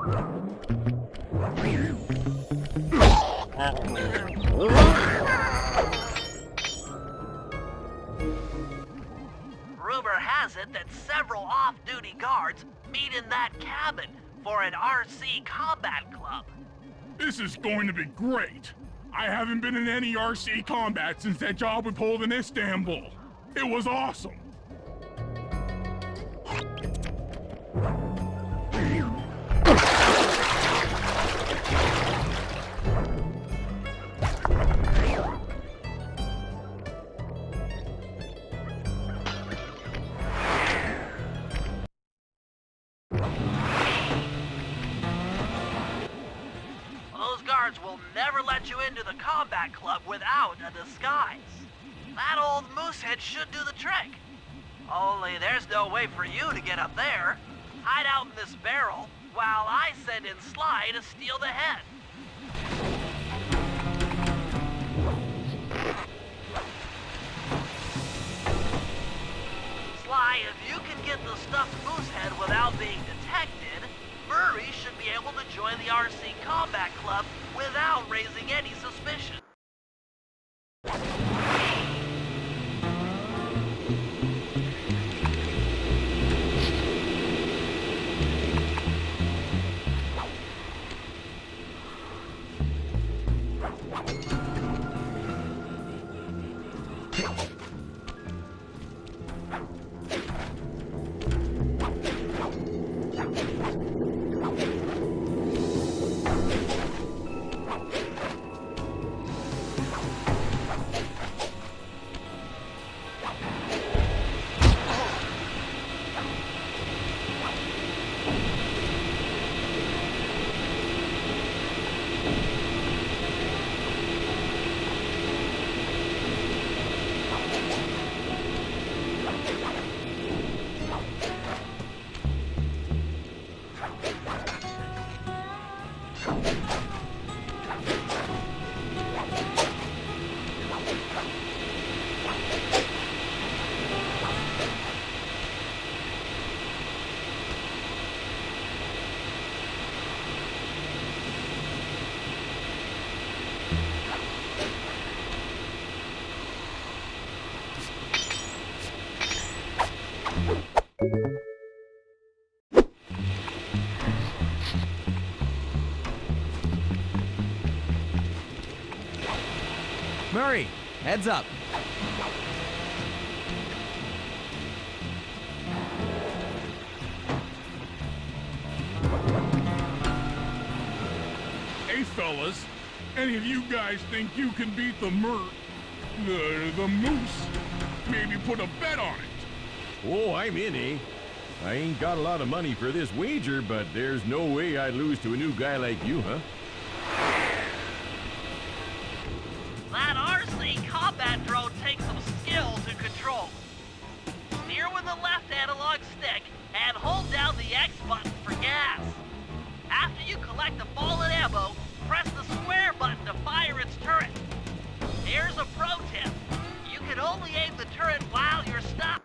Rumor has it that several off-duty guards meet in that cabin for an RC combat club. This is going to be great. I haven't been in any RC combat since that job we pulled in Istanbul. It was awesome. Those guards will never let you into the combat club without a disguise. That old moosehead should do the trick. Only there's no way for you to get up there. Hide out in this barrel while I send in Sly to steal the head. Sly, if you can get the stuffed moosehead without being detected, Murray should be able to join the RC Combat Club without raising any suspicion. Murray, heads up. Hey fellas, any of you guys think you can beat the moose? Maybe put a bet on it. Oh, I'm in, eh? I ain't got a lot of money for this wager, but there's no way I'd lose to a new guy like you, huh? That RC combat drone takes some skill to control. Steer with the left analog stick and hold down the X button for gas. After you collect the fallen ammo, press the square button to fire its turret. Here's a pro tip. You can only aim the turret while you're stopped.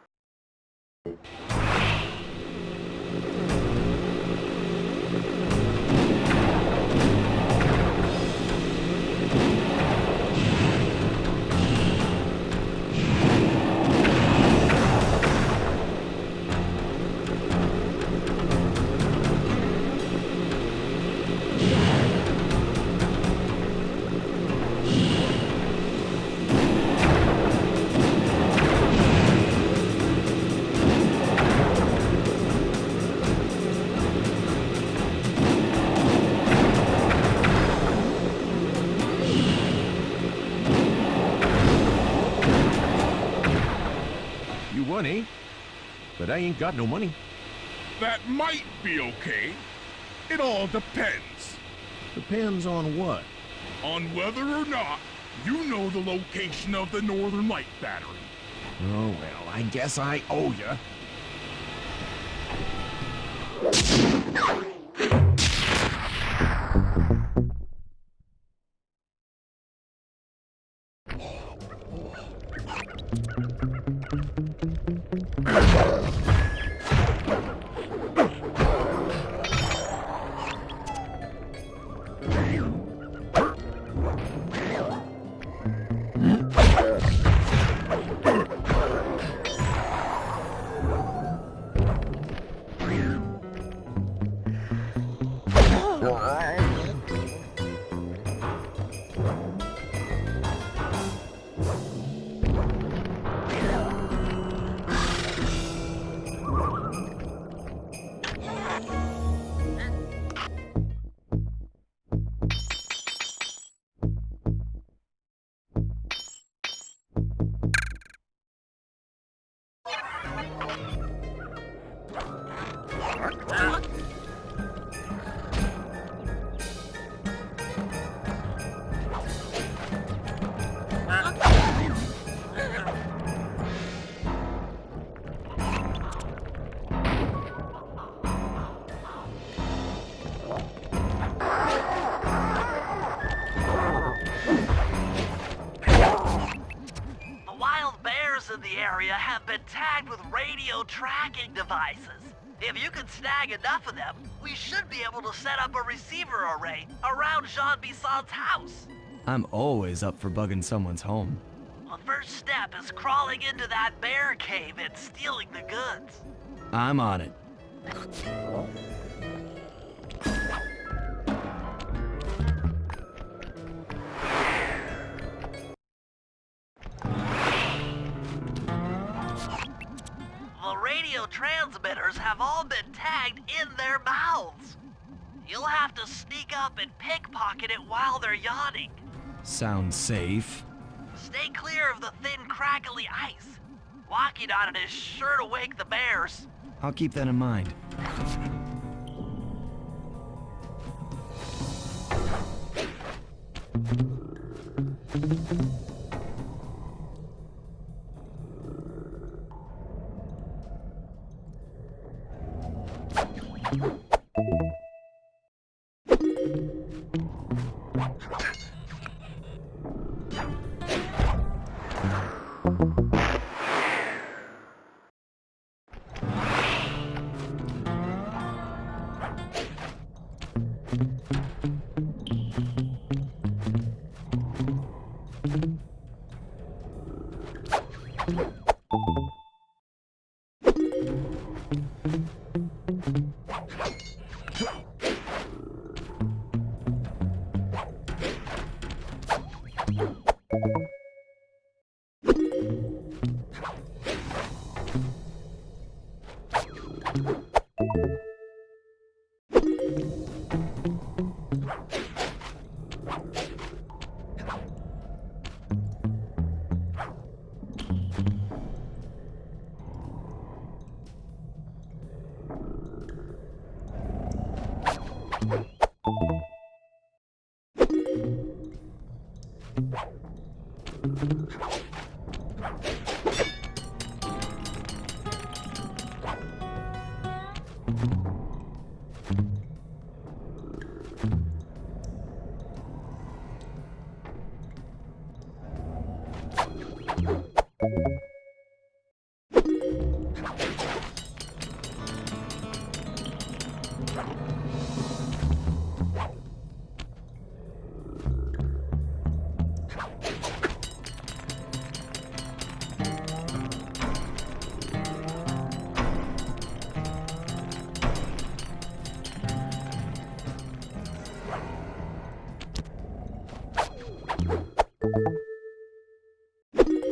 Eh? But I ain't got no money. That might be okay. It all depends. Depends on what? On whether or not you know the location of the Northern Light Battery. Oh, well, I guess I owe ya. in the area have been tagged with radio tracking devices. If you can snag enough of them, we should be able to set up a receiver array around Jean Bisson's house. I'm always up for bugging someone's home. The first step is crawling into that bear cave and stealing the goods. I'm on it. The radio transmitters have all been tagged in their mouths. You'll have to sneak up and pickpocket it while they're yawning. Sounds safe. Stay clear of the thin, crackly ice. Walking on it is sure to wake the bears. I'll keep that in mind.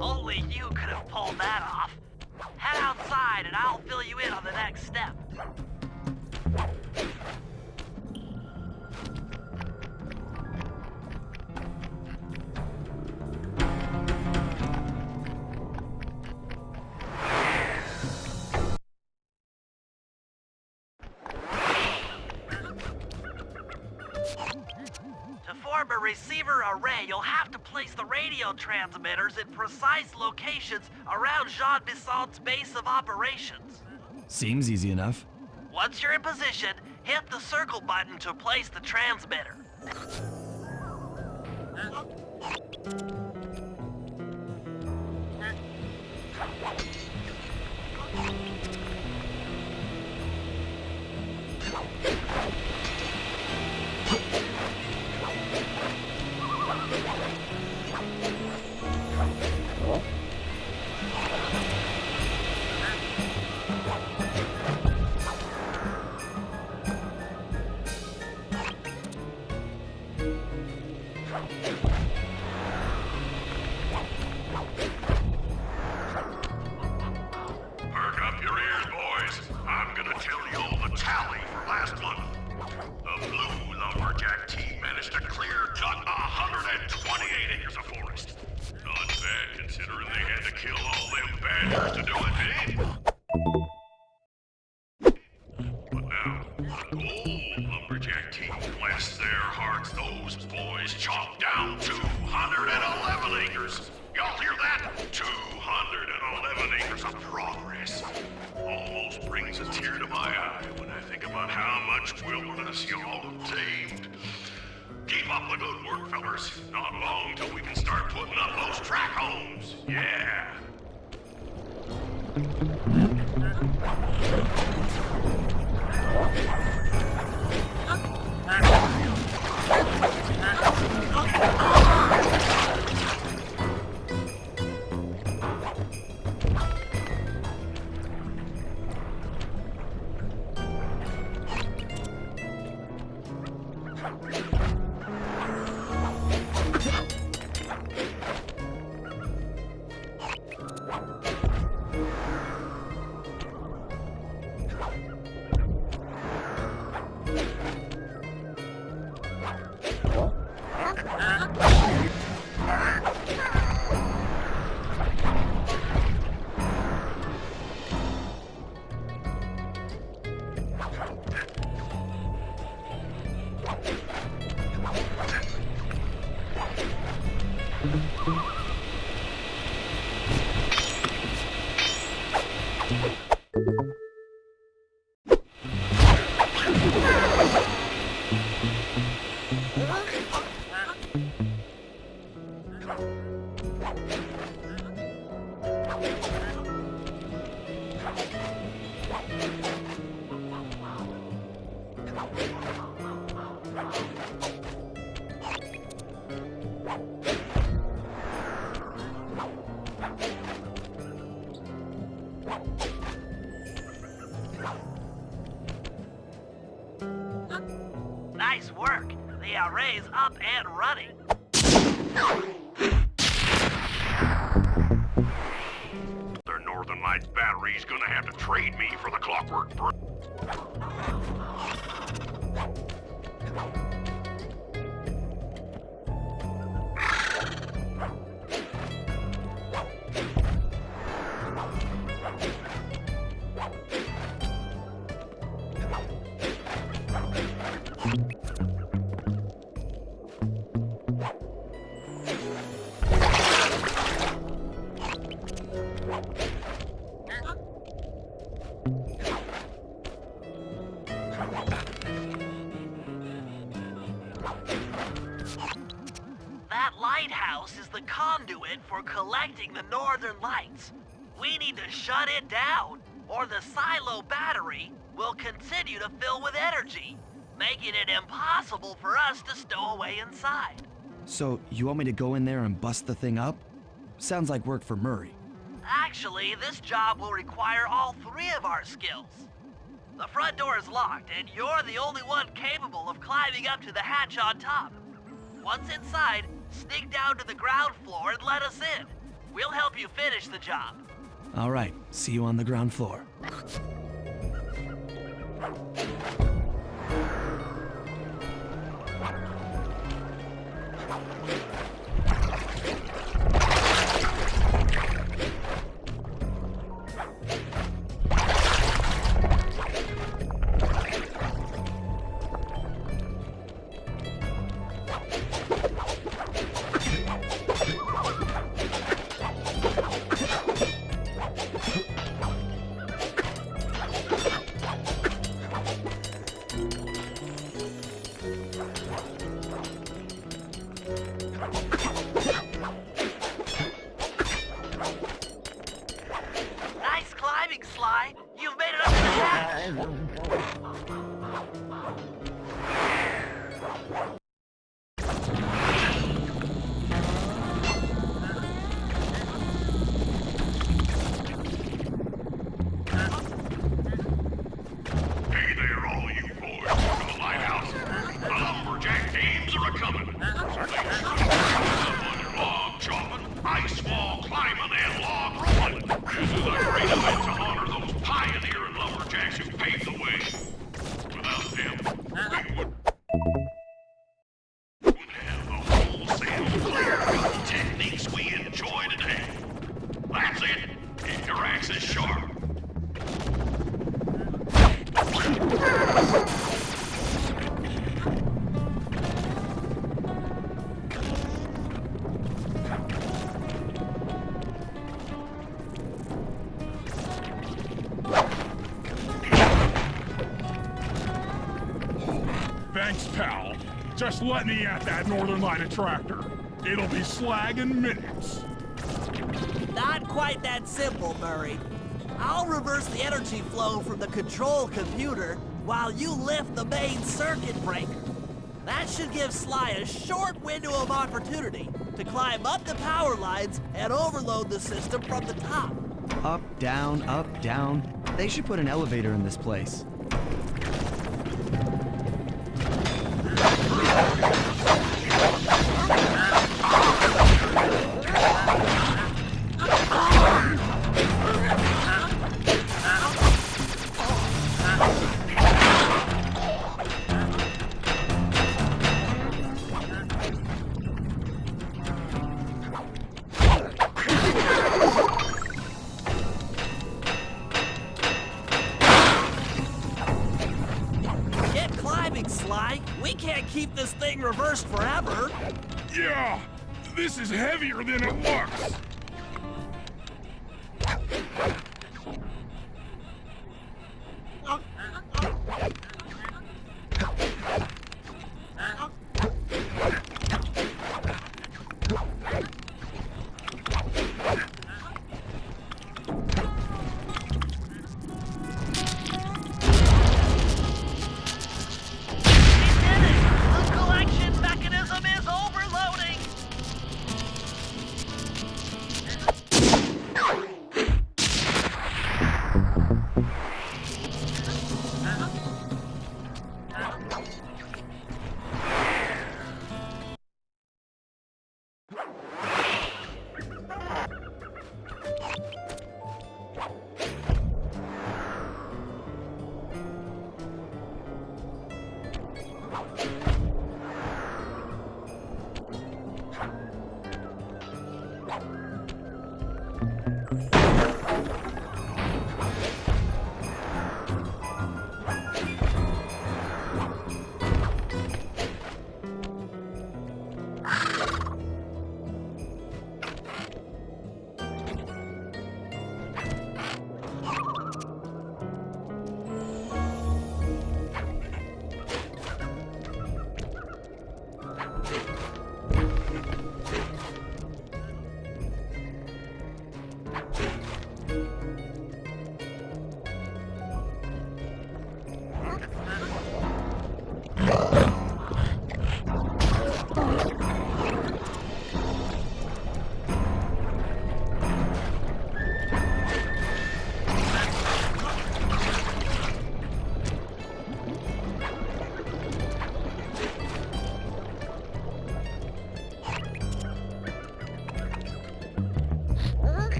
Only you could have pulled that off. Head outside and I'll fill you in on the next step. To form a receiver array, you'll have to place the radio transmitters in precise locations around Jean Bisson's base of operations. Seems easy enough. Once you're in position, hit the circle button to place the transmitter. Perk up your ears, boys. I'm gonna tell you all the tally for last month. The Blue Lumberjack team managed to clear cut 128 acres of forest. Not bad considering they had to kill all them badgers to do it, eh? But now, the Gold Lumberjack team, bless their hearts, those boys chopped down 211 acres. Y'all hear that? 211 acres of progress. Almost brings a tear to my eye when I think about how much wilderness y'all have tamed. Keep up the good work, fellers. Not long till we can start putting up those track homes. Yeah. Nice work. The array's up and running. Their Northern Lights battery's gonna have to trade me for the clockwork bridge. That lighthouse is the conduit for collecting the Northern Lights. We need to shut it down, or the silo battery will continue to fill with energy, making it impossible for us to stow away inside. So, you want me to go in there and bust the thing up? Sounds like work for Murray. Actually, this job will require all three of our skills. The front door is locked, and you're the only one capable of climbing up to the hatch on top. Once inside, sneak down to the ground floor and let us in. We'll help you finish the job. All right, see you on the ground floor. Nice climbing, Sly. You've made it up to the hatch. Hey there, all you boys from the lighthouse. The lumberjack teams are a-coming. Make sure you up on your log chopping, ice wall climbing, and log rolling. This is a great event to honor those pioneering lumberjacks who paved the way. Without them, we wouldn't have the wholesale clear-cut techniques we enjoy today. That's it. Keep your axes sharp. Thanks, pal. Just let me at that Northern Light attractor. It'll be slag in minutes. Not quite that simple, Murray. I'll reverse the energy flow from the control computer while you lift the main circuit breaker. That should give Sly a short window of opportunity to climb up the power lines and overload the system from the top. Up, down, up, down. They should put an elevator in this place. Sly. We can't keep this thing reversed forever. Yeah, this is heavier than it looks.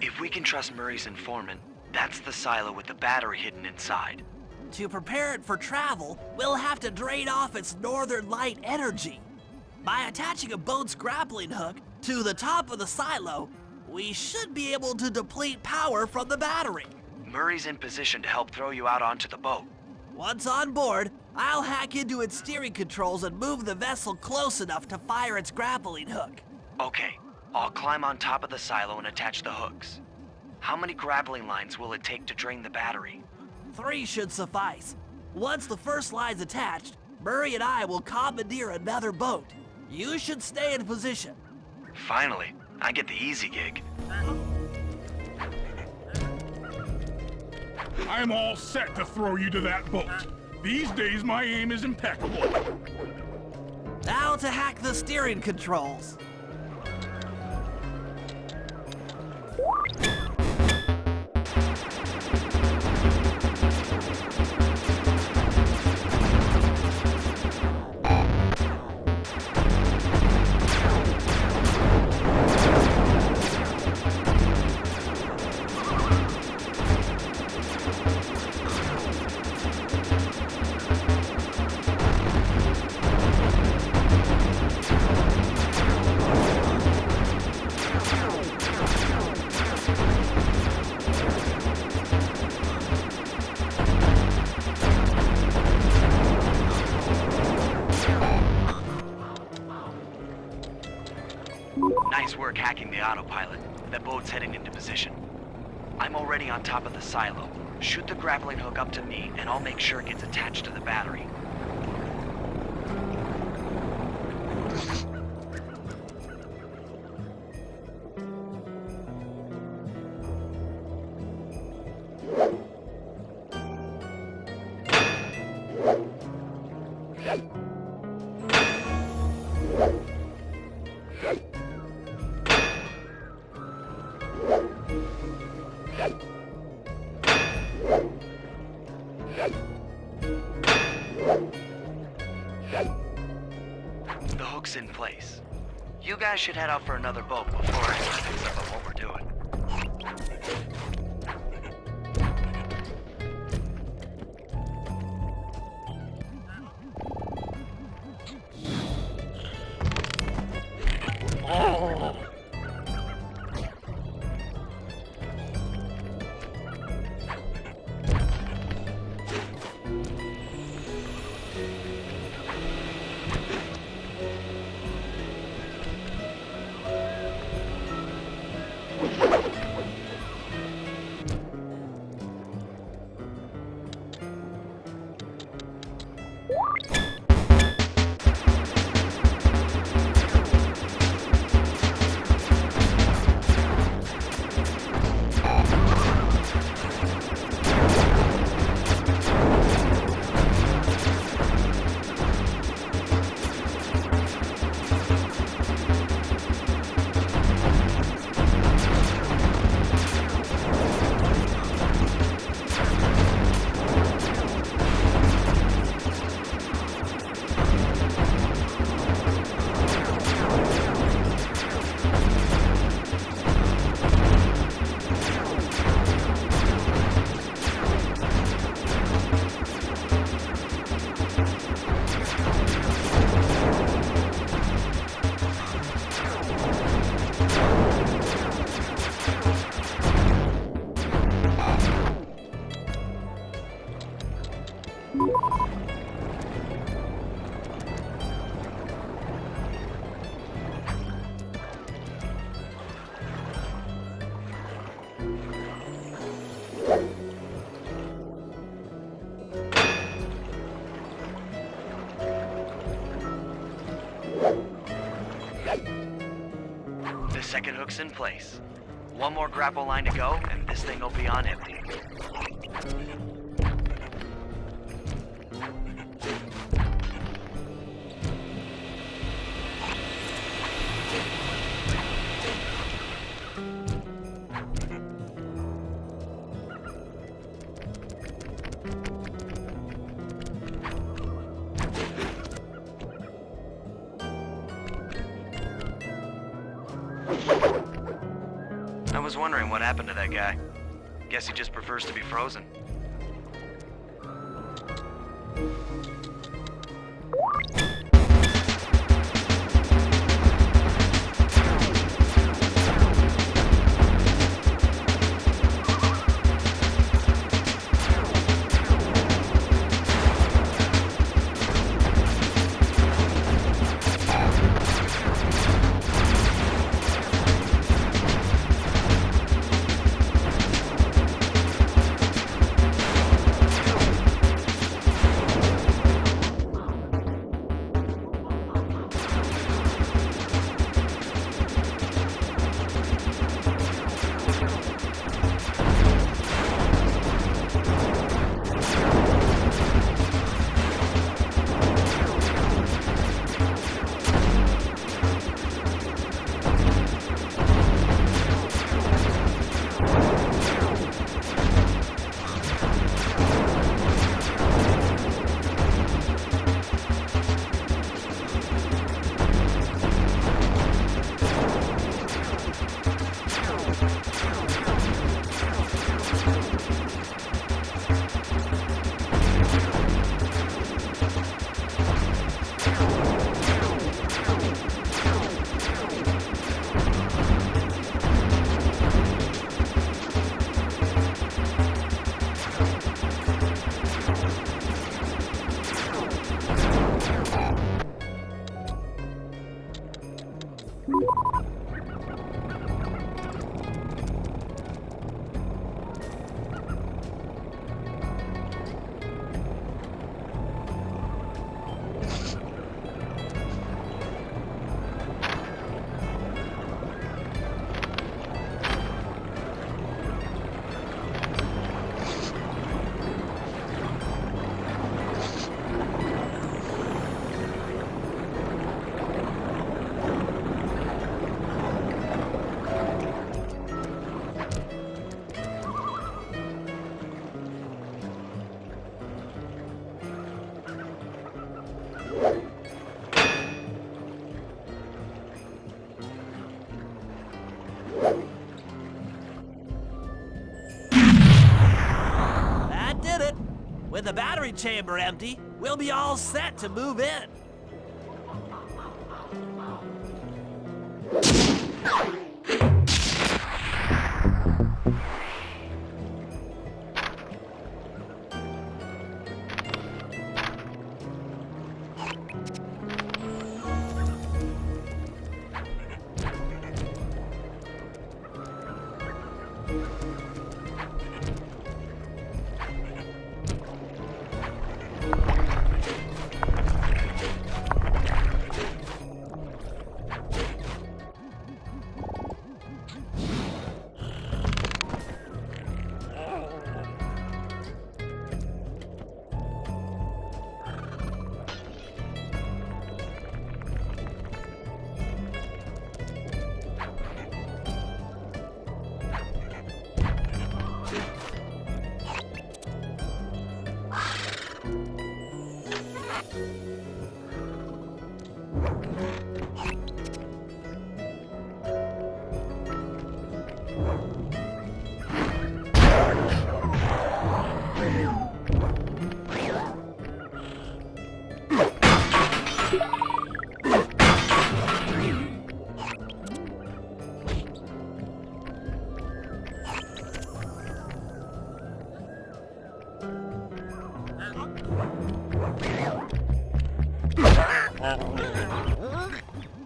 If we can trust Murray's informant, that's the silo with the battery hidden inside. To prepare it for travel, we'll have to drain off its northern light energy. By attaching a boat's grappling hook to the top of the silo, we should be able to deplete power from the battery. Murray's in position to help throw you out onto the boat. Once on board, I'll hack into its steering controls and move the vessel close enough to fire its grappling hook. Okay, I'll climb on top of the silo and attach the hooks. How many grappling lines will it take to drain the battery? 3 should suffice. Once the first line's attached, Murray and I will commandeer another boat. You should stay in position. Finally, I get the easy gig. I'm all set to throw you to that boat. These days, my aim is impeccable. Now to hack the steering controls. Nice work hacking the autopilot. The boat's heading into position. I'm already on top of the silo. Shoot the grappling hook up to me, and I'll make sure it gets attached to the battery. The hook's in place. You guys should head out for another boat before anyone picks up on what we're doing. The second hook's in place. One more grapple line to go, and this thing will be on empty. I was wondering what happened to that guy. Guess he just prefers to be frozen. With the battery chamber empty, we'll be all set to move in.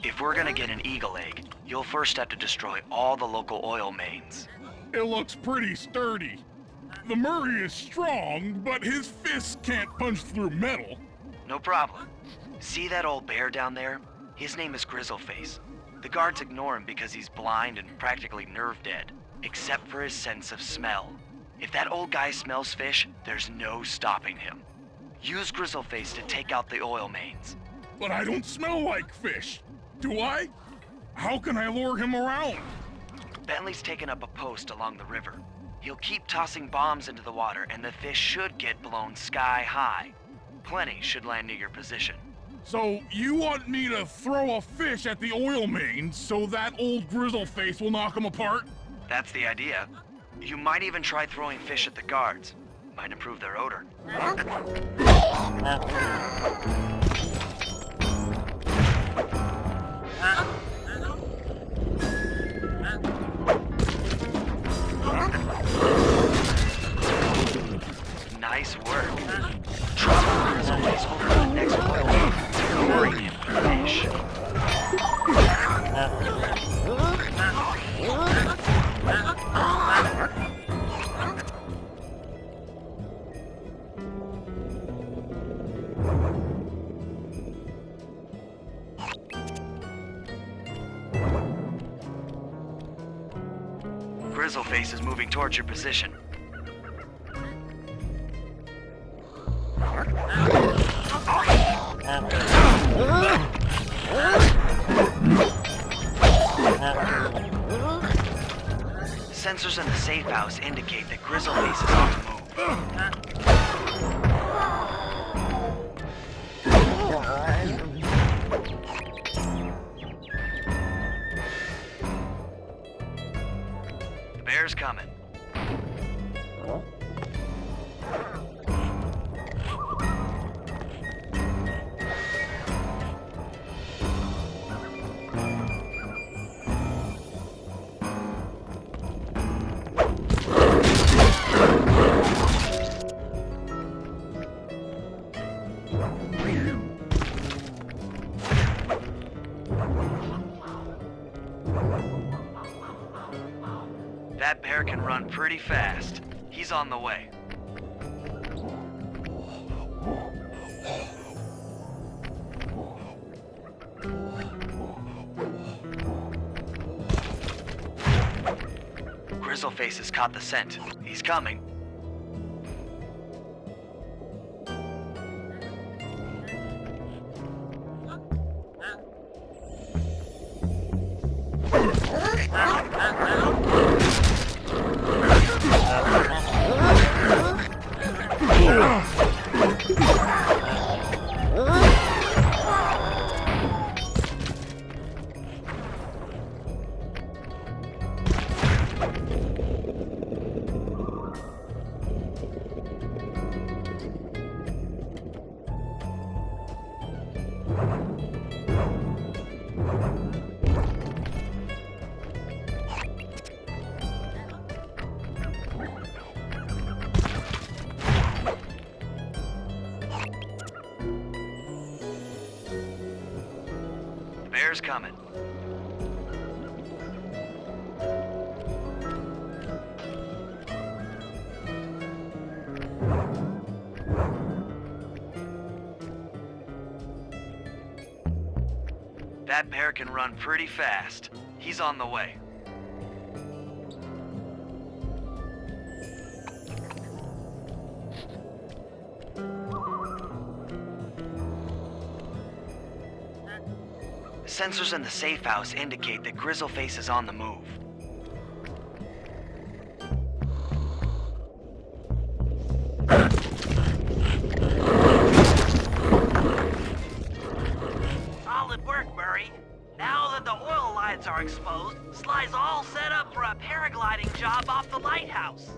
If we're gonna get an eagle egg, you'll first have to destroy all the local oil mains. It looks pretty sturdy. The Murray is strong, but his fists can't punch through metal. No problem. See that old bear down there? His name is Grizzleface. The guards ignore him because he's blind and practically nerve dead, except for his sense of smell. If that old guy smells fish, there's no stopping him. Use Grizzleface to take out the oil mains. But I don't smell like fish. Do I? How can I lure him around? Bentley's taken up a post along the river. He'll keep tossing bombs into the water and the fish should get blown sky high. Plenty should land near your position. So you want me to throw a fish at the oil mains so that old Grizzleface will knock him apart? That's the idea. You might even try throwing fish at the guards. Might improve their odor. Nice work. Trust Grizzleface over to the next oil field. Worry him with fish. Grizzleface is moving towards your position. Sensors in the safe house indicate that Grizzleface is on the move. The bear's coming. That bear can run pretty fast. He's on the way. Grizzleface has caught the scent. He's coming. bear's coming. That bear can run pretty fast. He's on the way. Sensors in the safe house indicate that Grizzleface is on the move. Solid work, Murray. Now that the oil lines are exposed, Sly's all set up for a paragliding job off the lighthouse.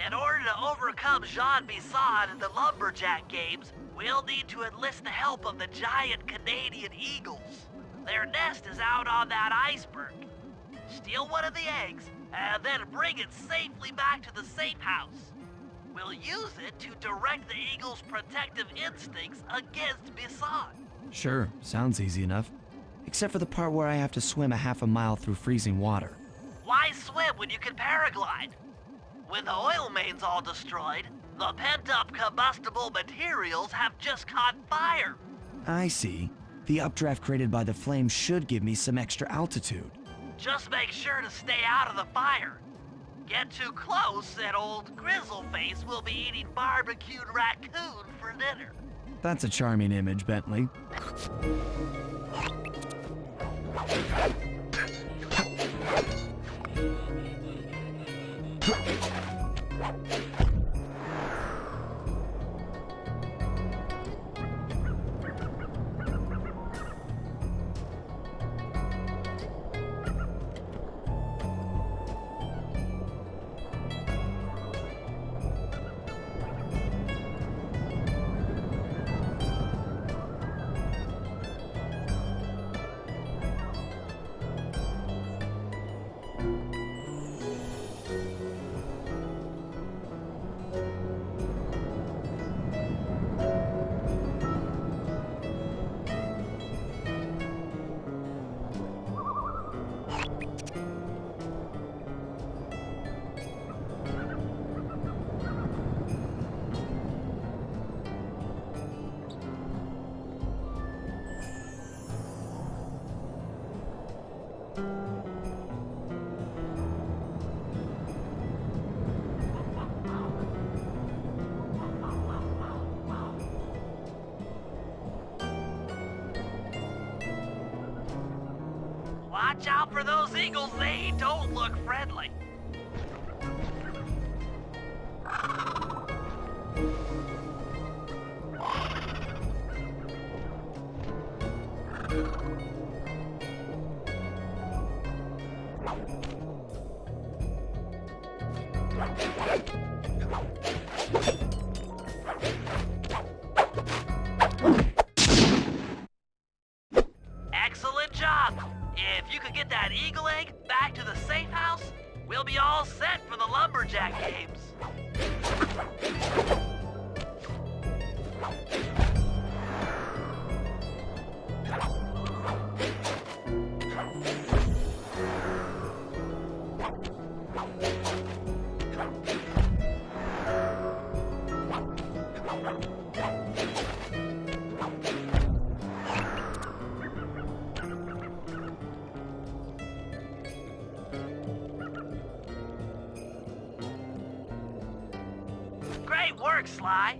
In order to overcome Jean Bisson in the lumberjack games, we'll need to enlist the help of the giant Canadian eagles. Their nest is out on that iceberg. Steal one of the eggs, and then bring it safely back to the safe house. We'll use it to direct the eagle's protective instincts against Bisson. Sure, sounds easy enough. Except for the part where I have to swim a half a mile through freezing water. Why swim when you can paraglide? When the oil mains all destroyed, the pent-up combustible materials have just caught fire. I see. The updraft created by the flame should give me some extra altitude. Just make sure to stay out of the fire. Get too close and old Grizzleface will be eating barbecued raccoon for dinner. That's a charming image, Bentley. Watch out for those eagles, they don't look friendly. Excellent job! If you could get that eagle egg back to the safe house, we'll be all set for the lumberjack games. Great work, Sly.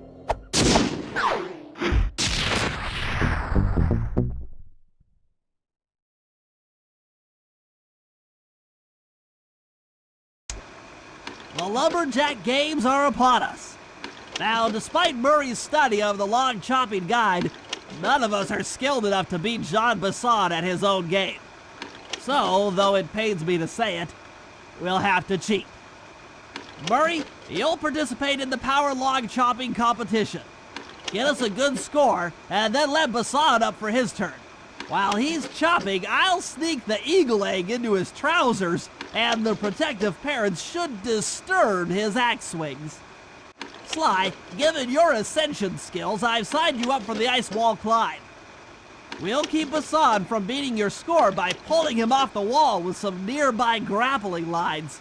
The lumberjack games are upon us. Now, despite Murray's study of the log chopping guide, none of us are skilled enough to beat Jean Basson at his own game. So, though it pains me to say it, we'll have to cheat. Murray, you'll participate in the power log chopping competition. Get us a good score, and then let Basson up for his turn. While he's chopping, I'll sneak the eagle egg into his trousers, and the protective parents should disturb his axe swings. Sly, given your ascension skills, I've signed you up for the ice wall climb. We'll keep Basson from beating your score by pulling him off the wall with some nearby grappling lines.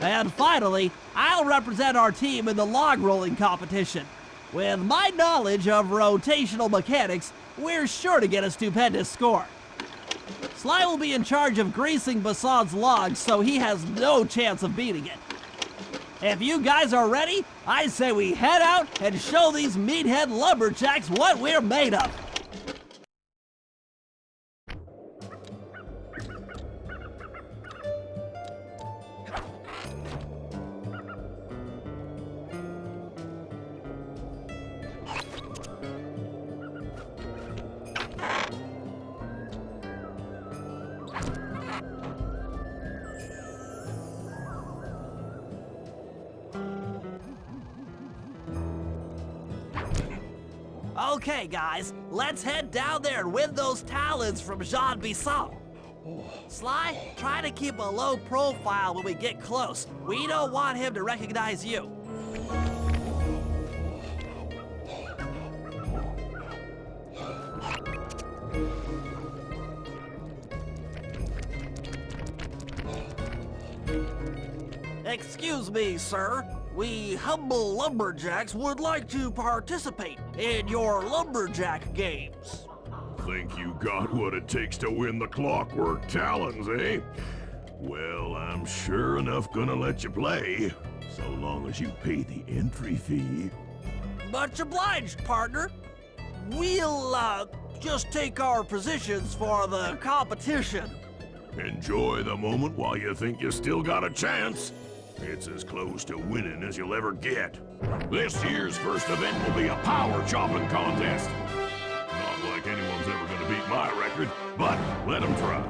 And finally, I'll represent our team in the log rolling competition. With my knowledge of rotational mechanics, we're sure to get a stupendous score. Sly will be in charge of greasing Basson's logs, so he has no chance of beating it. If you guys are ready, I say we head out and show these meathead lumberjacks what we're made of. Okay, guys, let's head down there and win those talons from Jean Basson. Sly, try to keep a low profile when we get close. We don't want him to recognize you. Excuse me, sir. We humble lumberjacks would like to participate in your lumberjack games. Think you got what it takes to win the clockwork talons, eh? Well, I'm sure enough gonna let you play, so long as you pay the entry fee. Much obliged, partner. We'll, just take our positions for the competition. Enjoy the moment while you think you still got a chance. It's as close to winning as you'll ever get. This year's first event will be a power chopping contest. Not like anyone's ever gonna beat my record, but let them try.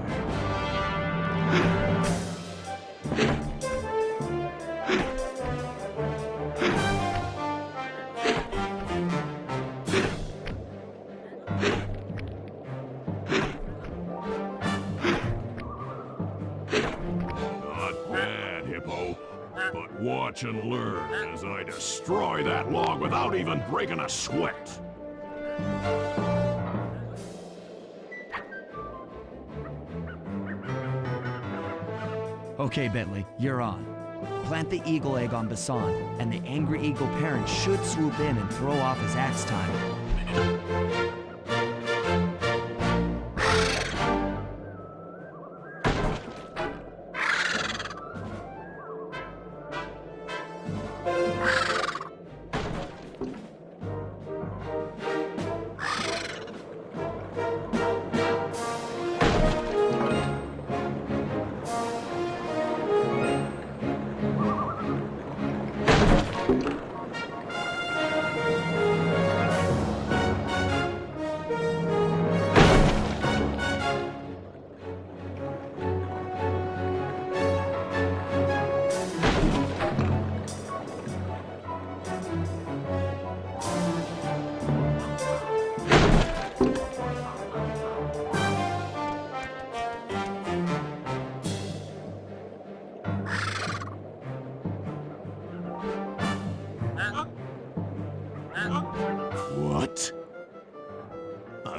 Not bad, Hippo. But watch and learn as I destroy that log without even breaking a sweat. Okay, Bentley, you're on. Plant the eagle egg on Basson, and the angry eagle parent should swoop in and throw off his axe time.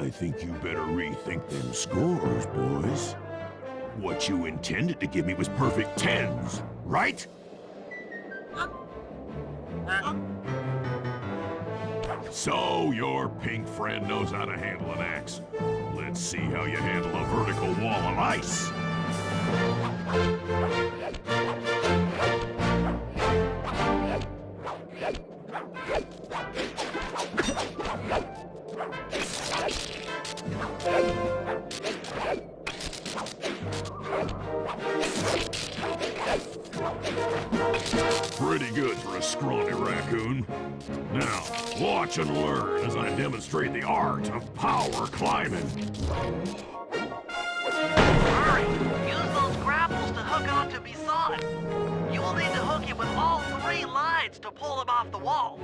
I think you better rethink them scores, boys. What you intended to give me was perfect tens, right? So your pink friend knows how to handle an axe. Let's see how you handle a vertical wall of ice. Pretty good for a scrawny raccoon. Now, watch and learn as I demonstrate the art of power climbing. Murray, use those grapples to hook onto Bison. You will need to hook him with all 3 lines to pull him off the wall.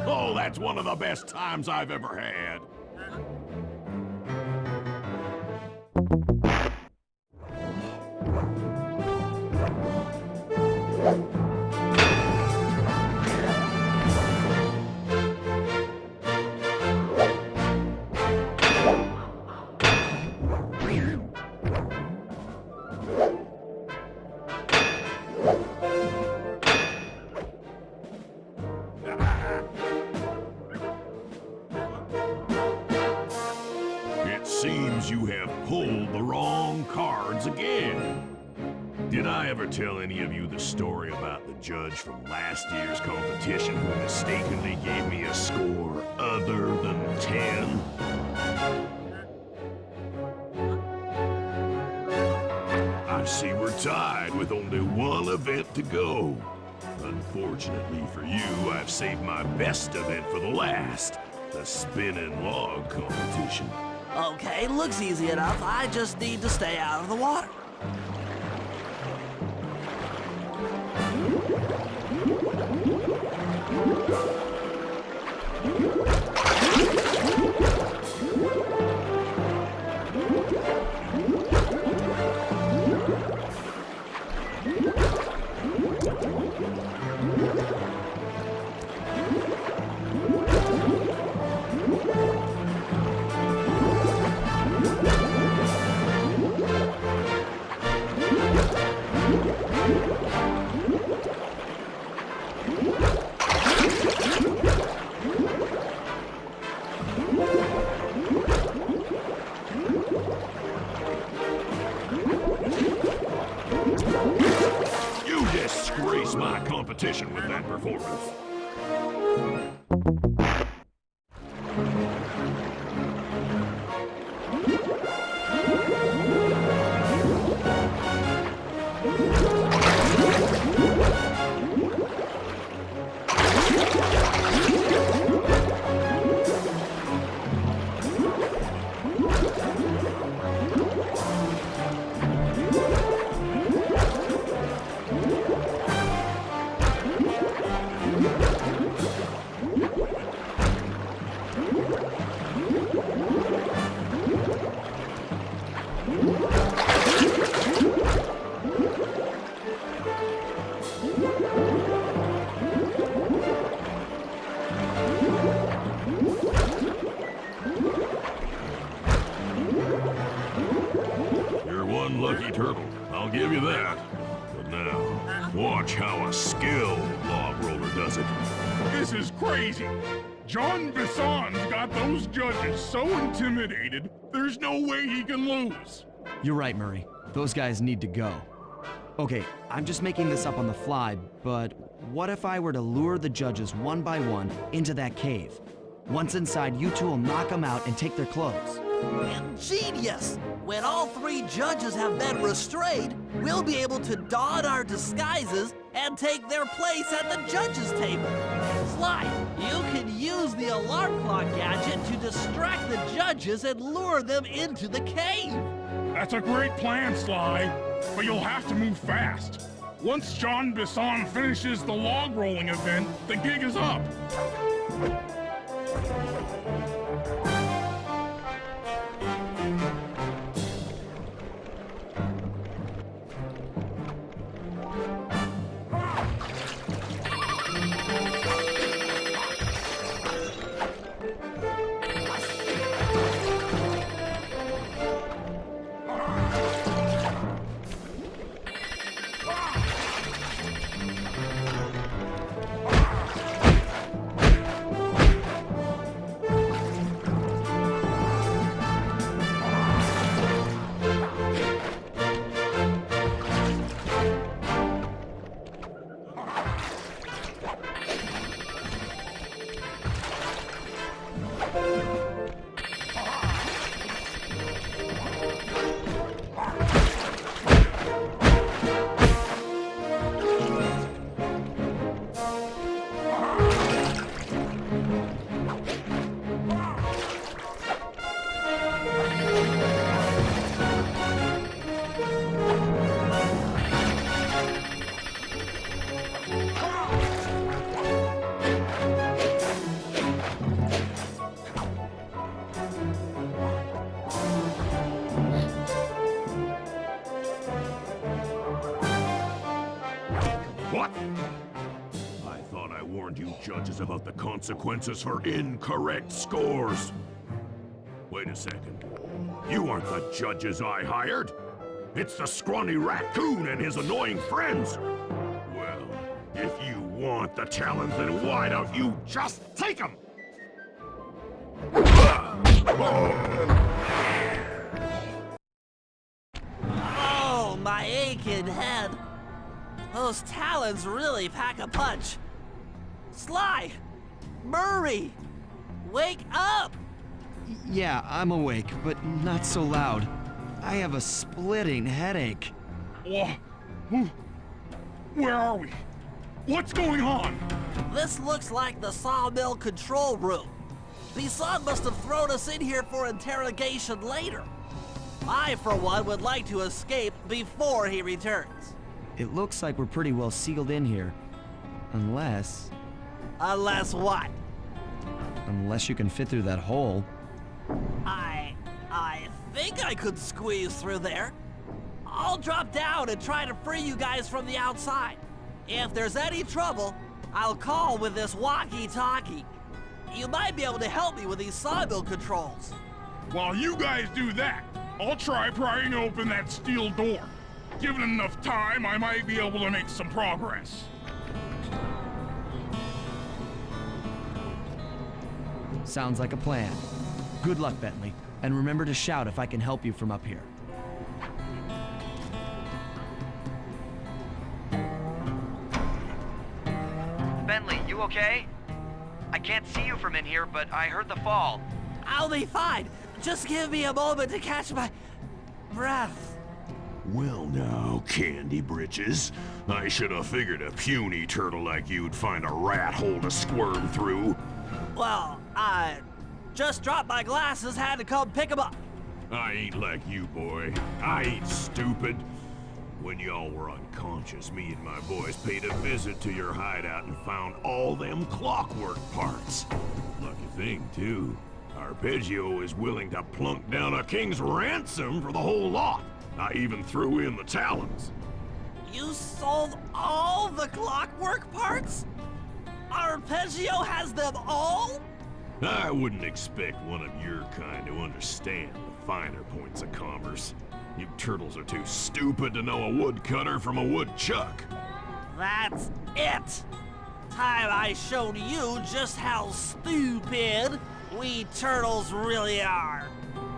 Oh, that's one of the best times I've ever had. Seems you have pulled the wrong cards again. Did I ever tell any of you the story about the judge from last year's competition who mistakenly gave me a score other than 10? I see we're tied with only one event to go. Unfortunately for you, I've saved my best event for the last, the spinning log competition. Okay, looks easy enough. I just need to stay out of the water. Disgrace my competition with that performance. Lucky turtle, I'll give you that. But now, watch how a skilled log roller does it. This is crazy. John Bison's got those judges so intimidated, there's no way he can lose. You're right, Murray. Those guys need to go. Okay, I'm just making this up on the fly, but what if I were to lure the judges one by one into that cave? Once inside, you two will knock them out and take their clothes. Ingenious! When all 3 judges have been restrained, we'll be able to don our disguises and take their place at the judges' table. Sly, you can use use the alarm clock gadget to distract the judges and lure them into the cave. That's a great plan, Sly, but you'll have to move fast. Once John Bisson finishes the log rolling event, the gig is up. What? I thought I warned you judges about the consequences for incorrect scores. Wait a second. You aren't the judges I hired. It's the scrawny raccoon and his annoying friends. Well, if you want the challenge, then why don't you just take them? Oh, my aching head. Those talons really pack a punch. Sly! Murray! Wake up! Yeah, I'm awake, but not so loud. I have a splitting headache. Where are we? What's going on? This looks like the sawmill control room. Bisson must have thrown us in here for interrogation later. I, for one, would like to escape before he returns. It looks like we're pretty well sealed in here. Unless Unless what? you can fit through that hole. I think I could squeeze through there. I'll drop down and try to free you guys from the outside. If there's any trouble, I'll call with this walkie-talkie. You might be able to help me with these sawmill controls. While you guys do that, I'll try prying open that steel door. Given enough time, I might be able to make some progress. Sounds like a plan. Good luck, Bentley, and remember to shout if I can help you from up here. Bentley, you okay? I can't see you from in here, but I heard the fall. I'll be fine. Just give me a moment to catch my breath. Well now, Candy Britches. I should have figured a puny turtle like you'd find a rat hole to squirm through. Well, I just dropped my glasses, had to come pick them up. I ain't like you, boy. I ain't stupid. When y'all were unconscious, me and my boys paid a visit to your hideout and found all them clockwork parts. Lucky thing, too. Arpeggio is willing to plunk down a king's ransom for the whole lot. I even threw in the talons. You sold all the clockwork parts? Arpeggio has them all? I wouldn't expect one of your kind to understand the finer points of commerce. You turtles are too stupid to know a woodcutter from a woodchuck. That's it. Time I showed you just how stupid we turtles really are.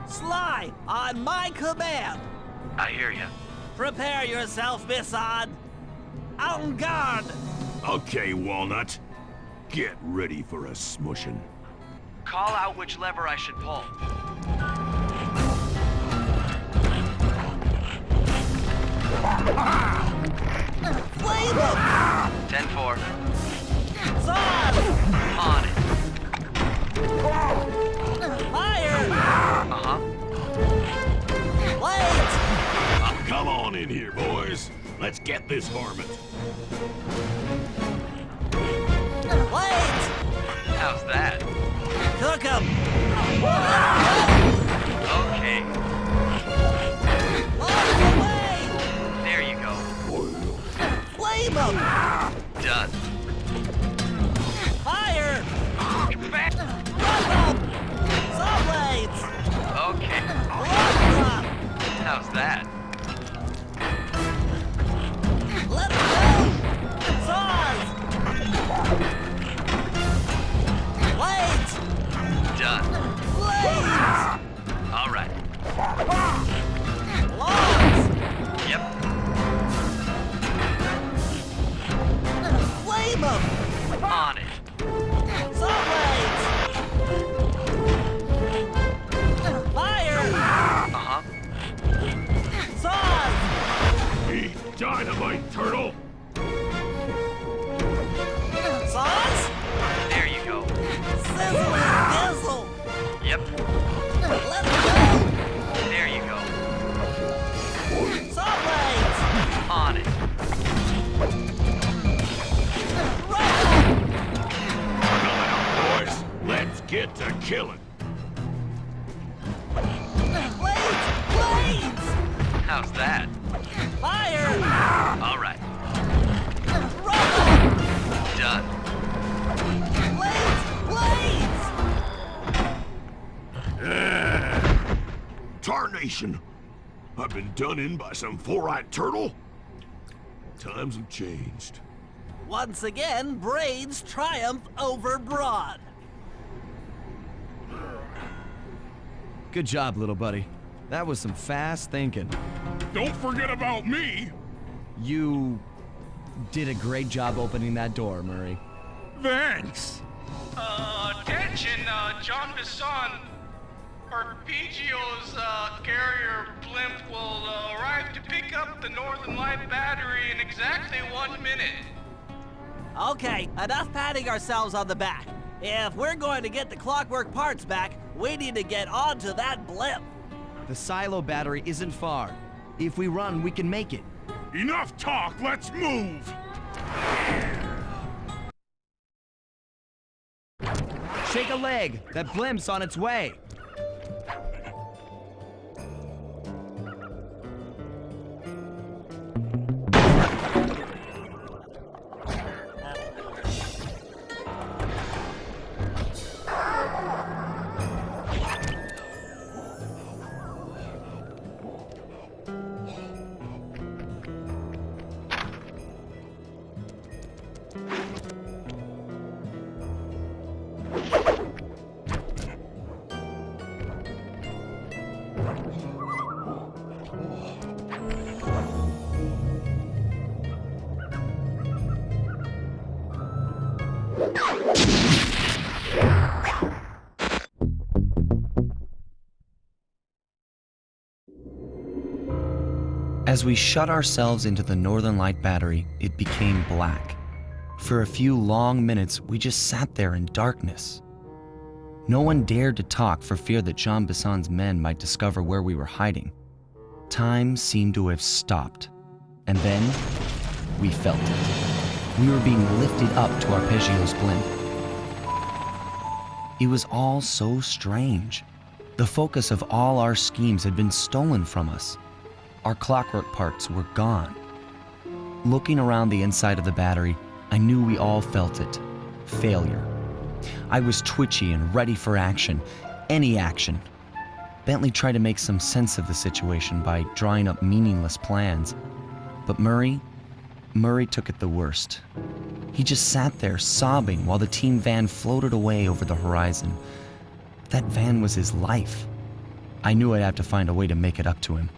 Sly, on my command. I hear you. Prepare yourself, Bisson. En garde. Okay, Walnut. Get ready for a smushin'. Call out which lever I should pull. Flame them! 10-4. Zod! On it. on in here, boys. Let's get this varmint. Wait! How's that? Cook 'em! Okay, Away! there you go. Flame 'em! Done. Fire! Back. Rock 'em! Saw blades! Okay, Blood drop! how's that? Let 'em go! Saws! Blades! Done. Blades! All right. Logs! Yep. Flame 'em! On it. Saw blades! Fire! Uh-huh. Saws! Eat dynamite, turtle. Saws? There you go. Sizzle and dizzle! Yep. Let 'em go! There you go. Saw blades! On it. Rock 'em! Boys, let's get to killing. Blades! Blades! How's that? Fire! All right. Rock 'em! Done. Blades! Blades! Tarnation! I've been done in by some four-eyed turtle? Times have changed. Once again, braids triumph over broad. Good job, little buddy. That was some fast thinking. Don't forget about me. You did a great job opening that door, Murray. Thanks. Attention, John Bisson. Arpeggio's carrier blimp will arrive to pick up the Northern Light battery in exactly 1 minute. Okay, enough patting ourselves on the back. If we're going to get the clockwork parts back, we need to get onto that blimp. The silo battery isn't far. If we run, we can make it. Enough talk, let's move. Shake a leg. That blimp's on its way. As we shut ourselves into the Northern Light battery, it became black. For a few long minutes, we just sat there in darkness. No one dared to talk for fear that Jean Bisson's men might discover where we were hiding. Time seemed to have stopped. And then, we felt it. We were being lifted up to Arpeggio's blimp. It was all so strange. The focus of all our schemes had been stolen from us. Our clockwork parts were gone. Looking around the inside of the battery, I knew we all felt it. Failure. I was twitchy and ready for action. Any action. Bentley tried to make some sense of the situation by drawing up meaningless plans. But Murray took it the worst. He just sat there sobbing while the team van floated away over the horizon. That van was his life. I knew I'd have to find a way to make it up to him.